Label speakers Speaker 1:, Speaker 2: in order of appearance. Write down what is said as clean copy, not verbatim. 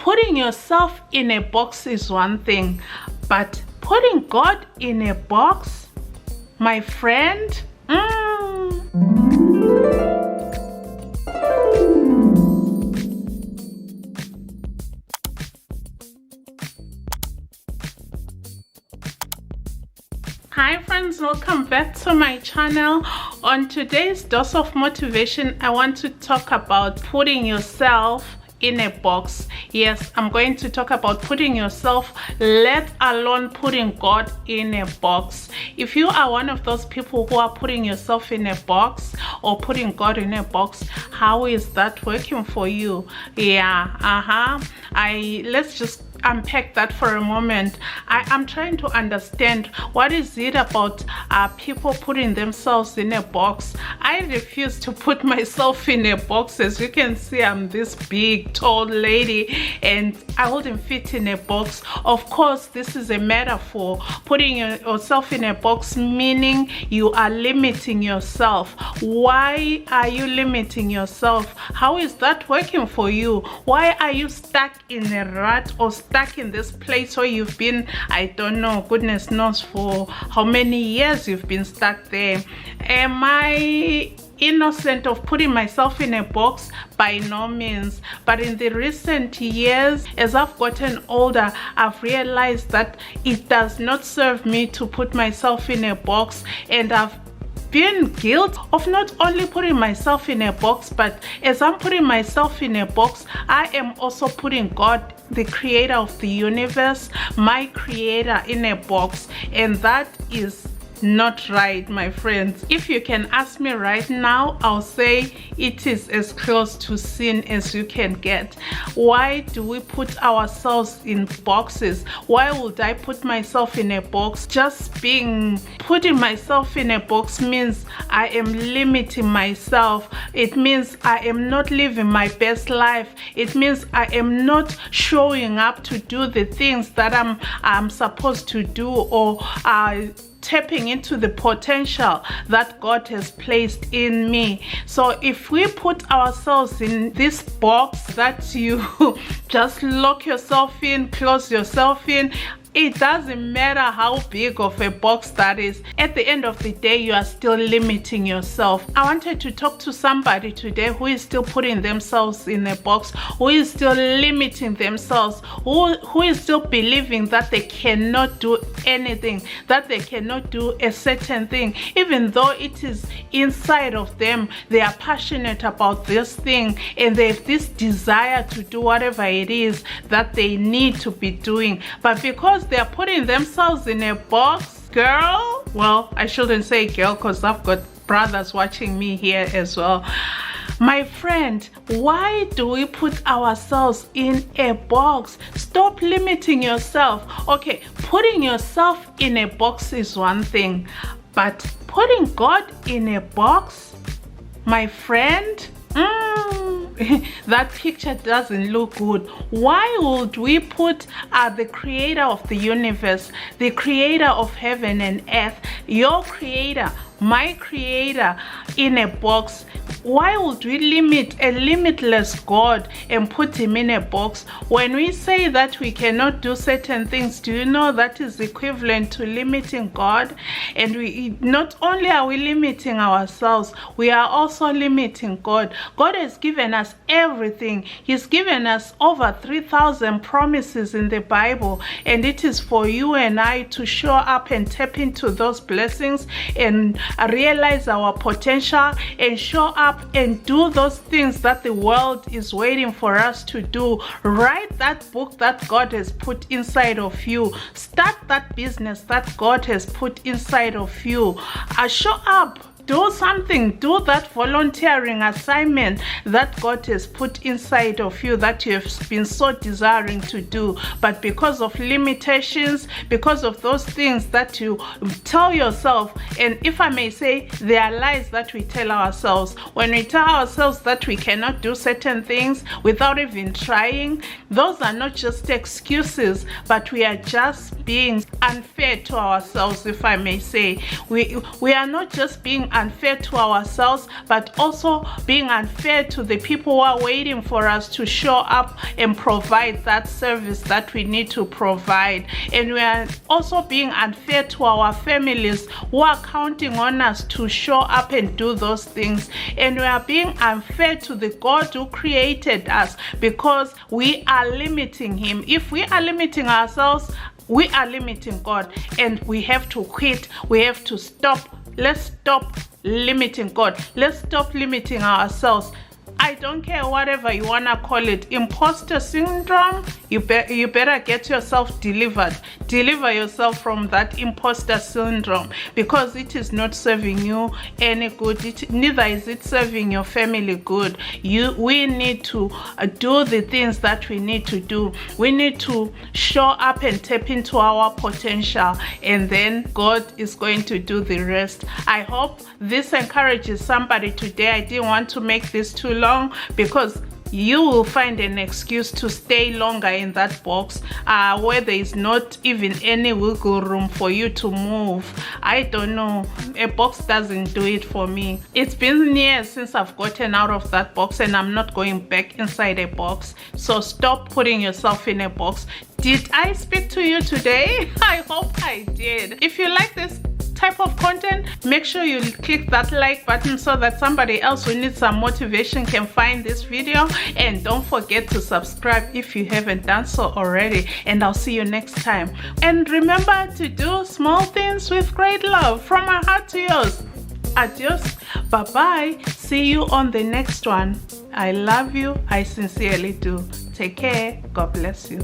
Speaker 1: putting yourself in a box is one thing, but putting God in a box, my friend, Hi friends, welcome back to my channel. On today's dose of motivation, I want to talk about putting yourself in a box. Yes, I'm going to talk about putting yourself, let alone putting God in a box. If you are one of those people who are putting yourself in a box or putting God in a box, how is that working for you? Yeah, let's just unpack that for a moment. I'm trying to understand what is it about people putting themselves in a box. I refuse to put myself in a box. As you can see, I'm this big tall lady and I wouldn't fit in a box. Of course, this is a metaphor. Putting yourself in a box meaning you are limiting yourself. Why are you limiting yourself? How is that working for you? Why are you stuck in a rut or stuck in this place where you've been, I don't know, goodness knows for how many years you've been stuck there? Am I innocent of putting myself in a box? By no means. But in the recent years, as I've gotten older, I've realized that it does not serve me to put myself in a box, and I've been guilty of not only putting myself in a box, but as I'm putting myself in a box, I am also putting God, the creator of the universe, my creator, in a box, and that is not right, my friends. If you can ask me right now, I'll say it is as close to sin as you can get. Why do we put ourselves in boxes? Why would I put myself in a box? Just putting myself in a box means I am limiting myself. It means I am not living my best life. It means I am not showing up to do the things that I'm supposed to do, or tapping into the potential that God has placed in me. So if we put ourselves in this box that you just lock yourself in, close yourself in, it doesn't matter how big of a box that is. At the end of the day, you are still limiting yourself. I wanted to talk to somebody today who is still putting themselves in a box, who is still limiting themselves, who is still believing that they cannot do anything, that they cannot do a certain thing, even though it is inside of them. They are passionate about this thing and they have this desire to do whatever it is that they need to be doing. But because they are putting themselves in a box, girl, well, I shouldn't say girl because I've got brothers watching me here as well. My friend, why do we put ourselves in a box? Stop limiting yourself. Okay, putting yourself in a box is one thing, but putting God in a box, my friend, that picture doesn't look good. Why would we put the creator of the universe, the creator of heaven and earth, your creator, my creator, in a box? Why would we limit a limitless God and put him in a box? When we say that we cannot do certain things, do you know that is equivalent to limiting God? And we not only are we limiting ourselves, we are also limiting God. God has given us everything. He's given us over 3,000 promises in the Bible, and it is for you and I to show up and tap into those blessings and realize our potential and show up and do those things that the world is waiting for us to do. Write that book that God has put inside of you. Start that business that God has put inside of you. Show up. Do something. Do that volunteering assignment that God has put inside of you that you have been so desiring to do. But because of limitations, because of those things that you tell yourself, and if I may say, they are lies that we tell ourselves. When we tell ourselves that we cannot do certain things without even trying, those are not just excuses, but we are just being unfair to ourselves, if I may say. We are not just being unfair to ourselves, but also being unfair to the people who are waiting for us to show up and provide that service that we need to provide. And we are also being unfair to our families who are counting on us to show up and do those things. And we are being unfair to the God who created us, because we are limiting him. If we are limiting ourselves, we are limiting God, and we have to quit. We have to stop. Let's stop limiting God. Let's stop limiting ourselves. I don't care whatever you want to call it. Imposter syndrome, you better get yourself delivered. Deliver yourself from that imposter syndrome, because it is not serving you any good. Neither is it serving your family good. We need to do the things that we need to do. We need to show up and tap into our potential, and then God is going to do the rest. I hope this encourages somebody today. I didn't want to make this too long, because you will find an excuse to stay longer in that box where there is not even any wiggle room for you to move. I don't know. A box doesn't do it for me. It's been years since I've gotten out of that box, and I'm not going back inside a box. So stop putting yourself in a box. Did I speak to you today? I hope I did. If you like this type of content, make sure you click that like button so that somebody else who needs some motivation can find this video. And don't forget to subscribe if you haven't done so already, and I'll see you next time. And remember to do small things with great love, from my heart to yours. Adios, bye bye, see you on the next one. I love you, I sincerely do. Take care, God bless you.